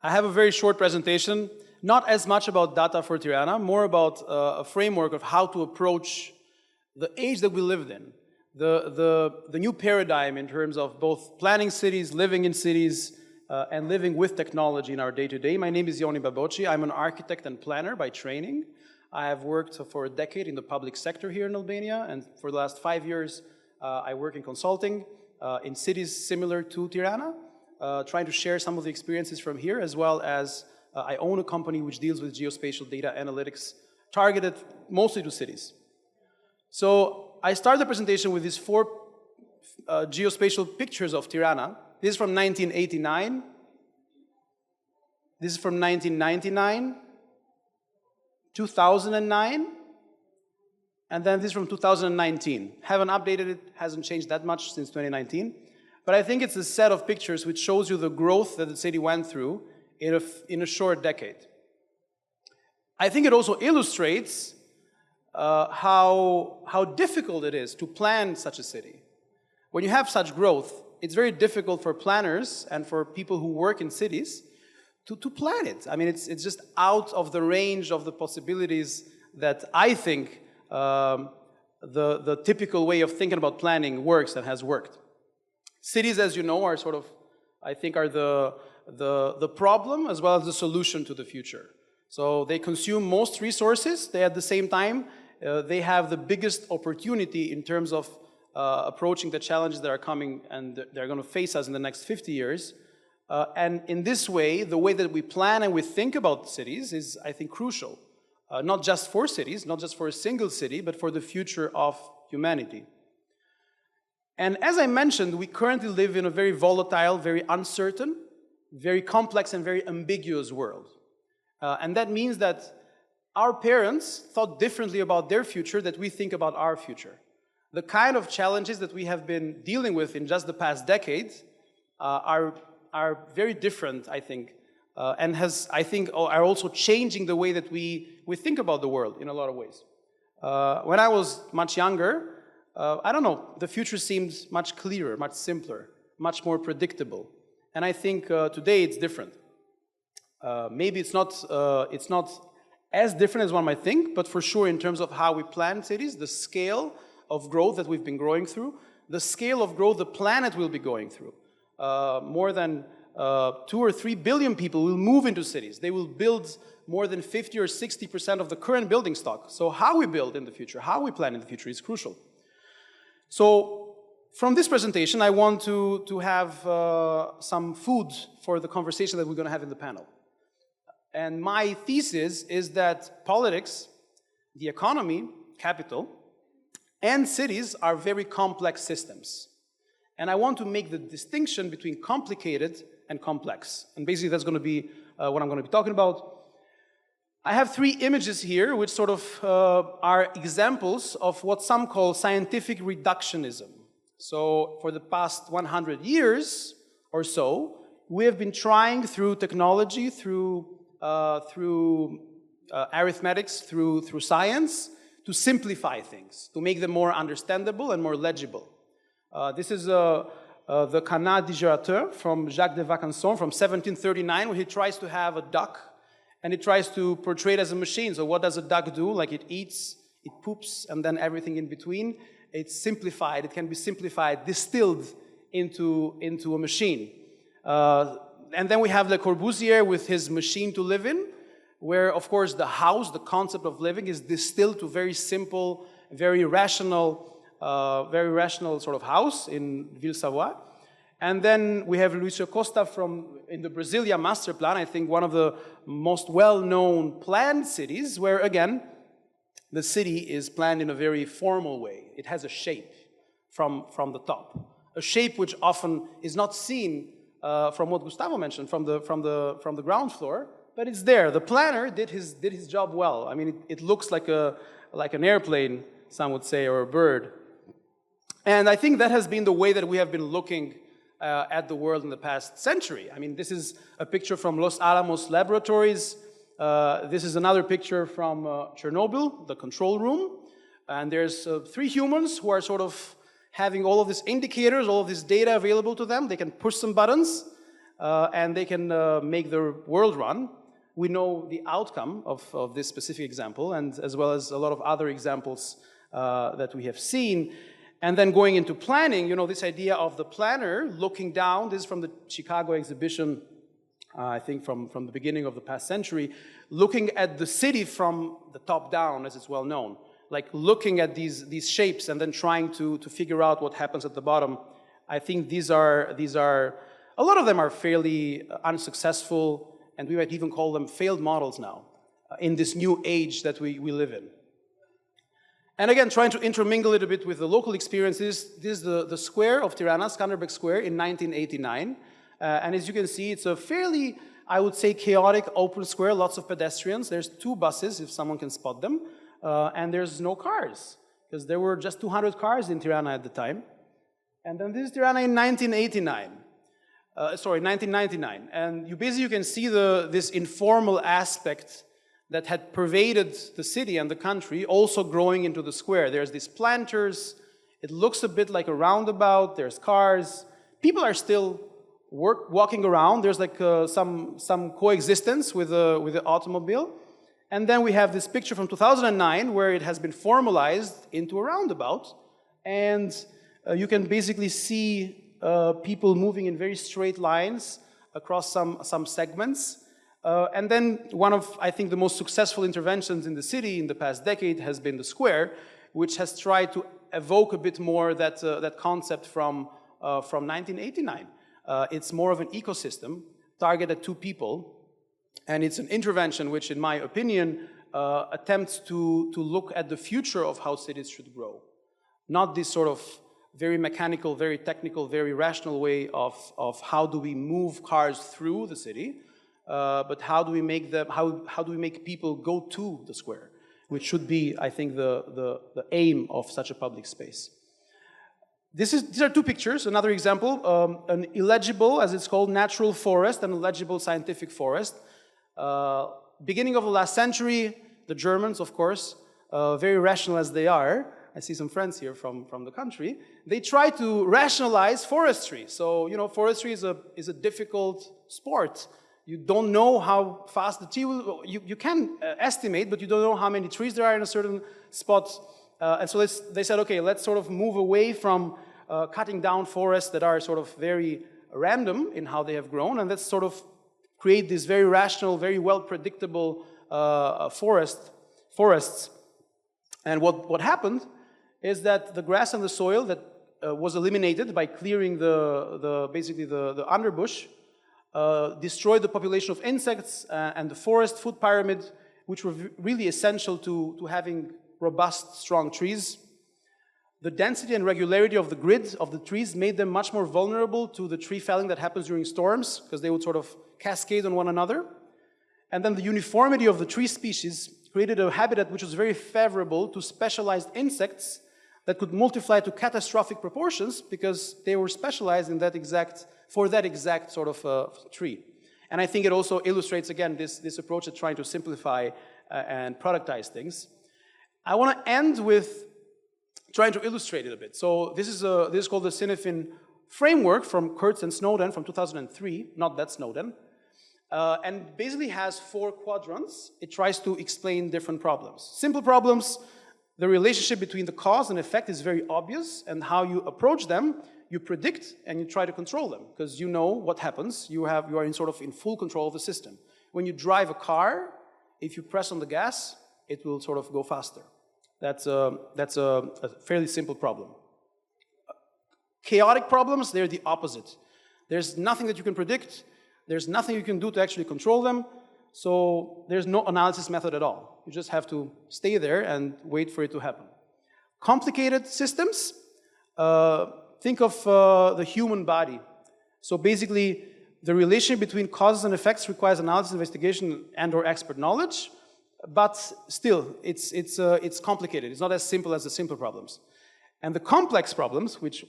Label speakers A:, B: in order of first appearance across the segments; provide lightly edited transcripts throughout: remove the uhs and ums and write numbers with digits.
A: I have a very short presentation, not as much about data for Tirana, more about a framework of how to approach the age that we lived in, the new paradigm in terms of both planning cities, living in cities, and living with technology in our day-to-day. My name is Joni Baboci. I'm an architect and planner by training. I have worked for a decade in the public sector here in Albania, and for the last 5 years, I work in consulting in cities similar to Tirana, trying to share some of the experiences from here, as well as I own a company which deals with geospatial data analytics targeted mostly to cities. So I start the presentation with these 4 geospatial pictures of Tirana. This is from 1989. This is from 1999, 2009, and then this is from 2019. Haven't updated it, hasn't changed that much since 2019. But I think it's a set of pictures which shows you the growth that the city went through in a short decade. I think it also illustrates how difficult it is to plan such a city. When you have such growth, it's very difficult for planners and for people who work in cities to plan it. I mean, it's just out of the range of the possibilities that I think the typical way of thinking about planning works and has worked. Cities, as you know, are sort of, I think, are the problem as well as the solution to the future. So they consume most resources. They, at the same time, they have the biggest opportunity in terms of approaching the challenges that are coming and they're going to face us in the next 50 years. And in this way, the way that we plan and we think about cities is, I think, crucial. Not just for cities, not just for a single city, but for the future of humanity. And as I mentioned, we currently live in a very volatile, very uncertain, very complex and very ambiguous world. And that means that our parents thought differently about their future than we think about our future. The kind of challenges that we have been dealing with in just the past decade are very different, I think, and I think are also changing the way that we think about the world in a lot of ways. When I was much younger, I don't know, the future seemed much clearer, much simpler, much more predictable. And I think today it's different. Maybe it's not as different as one might think, but for sure in terms of how we plan cities, the scale of growth that we've been growing through, the scale of growth the planet will be going through. More than 2 or 3 billion people will move into cities. They will build more than 50 or 60% of the current building stock. So how we build in the future, how we plan in the future is crucial. So from this presentation, I want to have some food for the conversation that we're going to have in the panel. And my thesis is that politics, the economy, capital, and cities are very complex systems. And I want to make the distinction between complicated and complex. And basically that's going to be what I'm going to be talking about. I have 3 images here which sort of are examples of what some call scientific reductionism. So for the past 100 years or so, we have been trying through technology, through arithmetics, through science, to simplify things, to make them more understandable and more legible. This is the Canard digérateur from Jacques de Vaucanson from 1739, where he tries to have a duck, and he tries to portray it as a machine. So what does a duck do? Like it eats, it poops, and then everything in between. It's simplified, it can be simplified, distilled into a machine. And then we have Le Corbusier with his machine to live in, where, of course, the house, the concept of living, is distilled to very simple, very rational sort of house in Ville-Savoie. And then we have Lucio Costa in the Brasilia master plan, I think one of the most well-known planned cities, where, again, the city is planned in a very formal way. It has a shape from the top, a shape which often is not seen from what Gustavo mentioned, from the ground floor, but it's there. The planner did his job well. I mean, it looks like an airplane, some would say, or a bird. And I think that has been the way that we have been looking at the world in the past century. I mean, this is a picture from Los Alamos laboratories. This is another picture from Chernobyl, the control room. And there's 3 humans who are sort of having all of these indicators, all of this data available to them. They can push some buttons. and they can make the world run. We know the outcome of this specific example, and as well as a lot of other examples that we have seen. And then going into planning, you know, this idea of the planner looking down, this is from the Chicago exhibition, I think from the beginning of the past century, looking at the city from the top down, as it's well known, like looking at these shapes and then trying to figure out what happens at the bottom. I think these are, a lot of them are fairly unsuccessful, and we might even call them failed models now, in this new age that we live in. And again, trying to intermingle it a bit with the local experiences, this is the square of Tirana, Skanderbeg Square, in 1989. And as you can see, it's a fairly, I would say, chaotic open square, lots of pedestrians. There's 2 buses, if someone can spot them, and there's no cars, because there were just 200 cars in Tirana at the time. And then this is Tirana in 1999. And you can see this informal aspect that had pervaded the city and the country, also growing into the square. There's these planters, it looks a bit like a roundabout, there's cars, people are still walking around, there's like some coexistence with the automobile. And then we have this picture from 2009 where it has been formalized into a roundabout, and you can basically see people moving in very straight lines across some segments. And then one of, I think, the most successful interventions in the city in the past decade has been the square, which has tried to evoke a bit more that concept from 1989. It's more of an ecosystem targeted to people, and it's an intervention which, in my opinion, attempts to look at the future of how cities should grow. Not this sort of very mechanical, very technical, very rational way of how do we move cars through the city, but how do we make them, how do we make people go to the square, which should be, I think, the aim of such a public space. These are 2 pictures. Another example, an illegible, as it's called, natural forest and a legible scientific forest. Beginning of the last century, the Germans, of course, very rational as they are, I see some friends here from the country, they try to rationalize forestry. So, you know, forestry is a difficult sport. You don't know how fast the tree will, you can estimate, but you don't know how many trees there are in a certain spot. And so they said, okay, let's sort of move away from cutting down forests that are sort of very random in how they have grown, and let's sort of create these very rational, very well predictable forests. And what happened is that the grass and the soil that was eliminated by clearing basically the underbush destroyed the population of insects and the forest food pyramid, which were really essential to having robust, strong trees. The density and regularity of the grid of the trees made them much more vulnerable to the tree felling that happens during storms, because they would sort of cascade on one another. And then the uniformity of the tree species created a habitat which was very favorable to specialized insects that could multiply to catastrophic proportions because they were specialized in for that exact sort of tree. And I think it also illustrates, again, this approach at trying to simplify and productize things. I want to end with trying to illustrate it a bit. So this is called the Cinefin framework from Kurtz and Snowden from 2003, not that Snowden, and basically has 4 quadrants. It tries to explain different problems. Simple problems, the relationship between the cause and effect is very obvious, and how you approach them, you predict and you try to control them, because you know what happens. You are in full control of the system. When you drive a car, if you press on the gas, it will sort of go faster. That's a fairly simple problem. Chaotic problems, they're the opposite. There's nothing that you can predict. There's nothing you can do to actually control them. So there's no analysis method at all. You just have to stay there and wait for it to happen. Complicated systems, think of the human body. So basically, the relation between causes and effects requires analysis, investigation, and/or expert knowledge. But still, it's complicated. It's not as simple as the simple problems. And the complex problems, which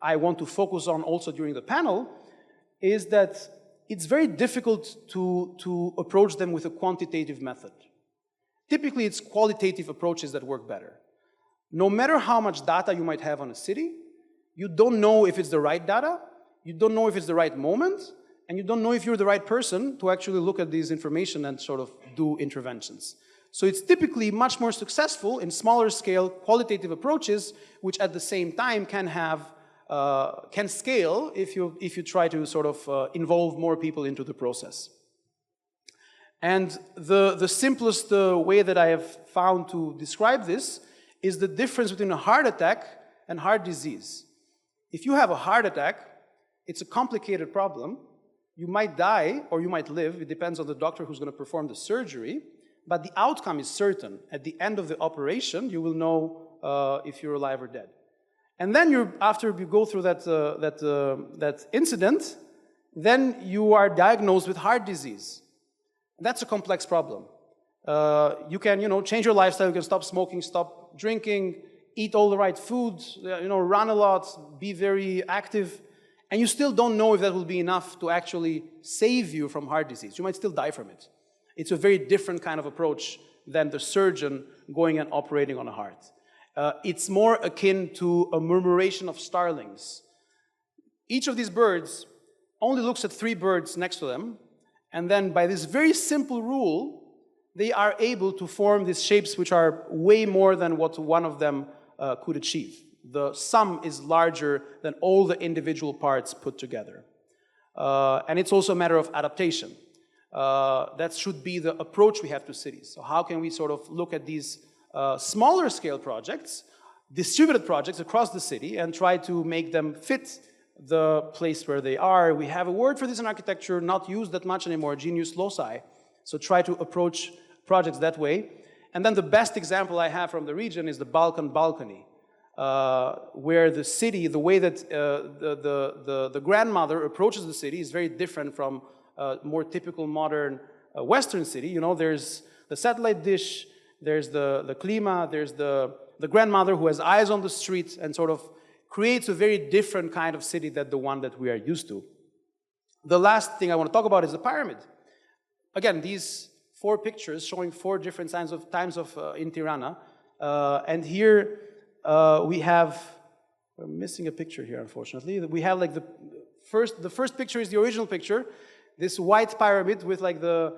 A: I want to focus on also during the panel, is that it's very difficult to approach them with a quantitative method. Typically, it's qualitative approaches that work better. No matter how much data you might have on a city, you don't know if it's the right data, you don't know if it's the right moment, and you don't know if you're the right person to actually look at these information and sort of do interventions. So it's typically much more successful in smaller scale qualitative approaches, which at the same time can scale if you try to sort of involve more people into the process. And the simplest way that I have found to describe this is the difference between a heart attack and heart disease. If you have a heart attack, it's a complicated problem. You might die or you might live. It depends on the doctor who's going to perform the surgery. But the outcome is certain. At the end of the operation, you will know if you're alive or dead. And then after you go through that incident, then you are diagnosed with heart disease. That's a complex problem. You can, change your lifestyle. You can stop smoking, stop drinking, eat all the right foods, run a lot, be very active, and you still don't know if that will be enough to actually save you from heart disease. You might still die from it. It's a very different kind of approach than the surgeon going and operating on a heart. It's more akin to a murmuration of starlings. Each of these birds only looks at 3 birds next to them, and then by this very simple rule, they are able to form these shapes which are way more than what one of them could achieve. The sum is larger than all the individual parts put together. And it's also a matter of adaptation. That should be the approach we have to cities. So how can we sort of look at these smaller scale projects, distributed projects across the city, and try to make them fit the place where they are? We have a word for this in architecture, not used that much anymore, genius loci. So try to approach projects that way. And then the best example I have from the region is the Balkan balcony, where the city, the way that the grandmother approaches the city is very different from a more typical modern Western city. There's the satellite dish, there's the klima, there's the grandmother who has eyes on the street and sort of creates a very different kind of city than the one that we are used to. The last thing I want to talk about is the pyramid. Again, these 4 pictures showing 4 different times in Tirana. And here we have, we're missing a picture here, unfortunately. We have like the first picture is the original picture. This white pyramid with like the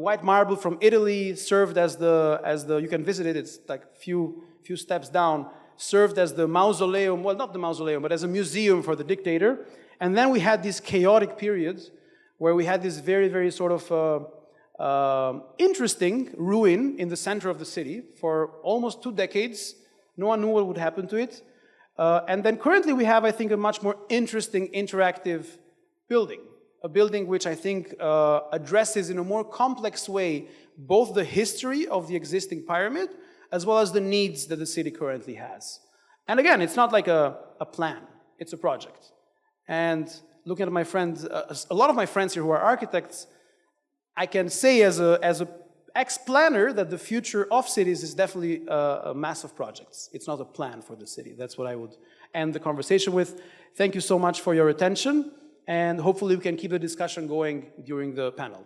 A: white marble from Italy served as the you can visit it, it's like few steps down, served as the mausoleum, well, not the mausoleum, but as a museum for the dictator. And then we had these chaotic periods where we had this very, very sort of interesting ruin in the center of the city for almost 2 decades. No one knew what would happen to it. And then currently we have, I think, a much more interesting, interactive building. A building which I think addresses in a more complex way both the history of the existing pyramid as well as the needs that the city currently has. And again, it's not like a plan, it's a project. And looking at my friends, a lot of my friends here who are architects, I can say as a ex-planner that the future of cities is definitely a massive projects. It's not a plan for the city. That's what I would end the conversation with. Thank you so much for your attention, and hopefully we can keep the discussion going during the panel.